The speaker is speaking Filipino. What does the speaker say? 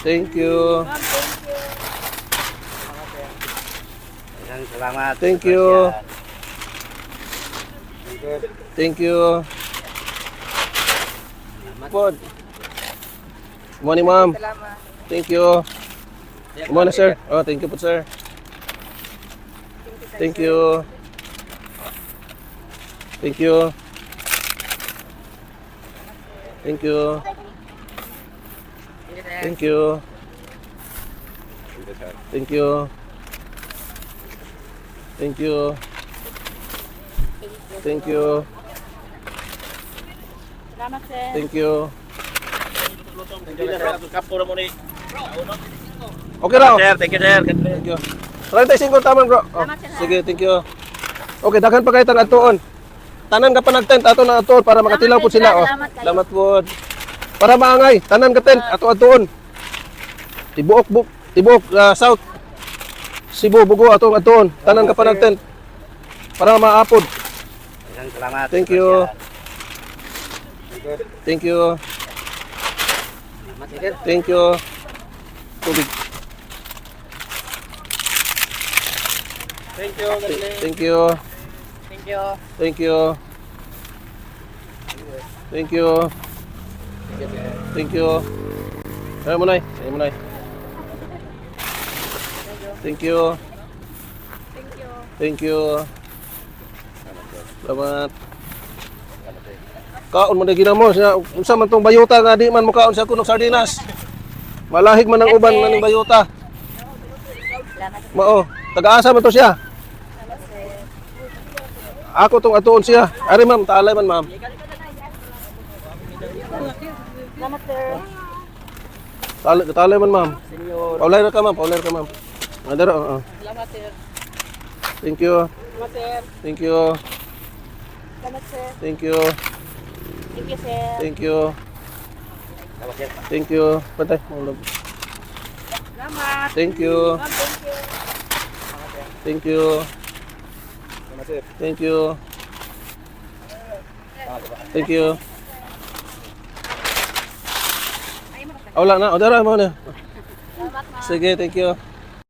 Thank you. Ma'am, thank you. Salamat. Thank you. Thank you. Good morning, ma'am. Salamat. Thank you. Good morning, sir. Oh, thank you po, sir. Thank you. Thank you. Thank you. Thank you. Thank you. Thank you. Thank you. Salamat, sir. Thank you. Okay raw. Sir, thank you, sir. Thank you. 35 taman, bro. Oh, Salamat, sir. sige, thank you. Okay, daghan pa kayo tang atuon. Tanan ka pa nag-tent ato na atuon para makatilaw po sila. Oh. Salamat kayo. Salamat po. Para maangay, tanan ka tent ato atuon. Tibuok South. Cebu, Bugo atong atuon. Tanan ka pa nag-tent. Para maapod. Salamat. Thank you. Thank you. Thank you. Tubig. Thank you. Thank you. Thank you. Thank you. Thank you. Thank you. Ayaw mo na. Ayaw mo na. Thank you. Thank you. Thank you. Salamat. Kaon mo na ginamo siya. Unsa man tong bayuta nga di man mukaon siya kuno sardinas. Malahig man ang uban man ning bayuta. Salamat. Mao, taga-asa man to siya. Ako tong atuon siya. Ari ma'am, taalay man ma'am. Salamat, sir. Talay man ma'am. Paulay ra ka ma'am, paulay ra ka ma'am. Adara, oo. Salamat, sir. Thank you. Salamat, sir. Thank you. Salamat, sir. Thank you. Thank you, sir. Thank you. Thank you. Patay. Maulog. Salamat. Thank you. Ma'am, thank you. Thank you. Thank you. Thank you. Wala na. O, dara mo na. Salamat, ma'am. Sige, thank you.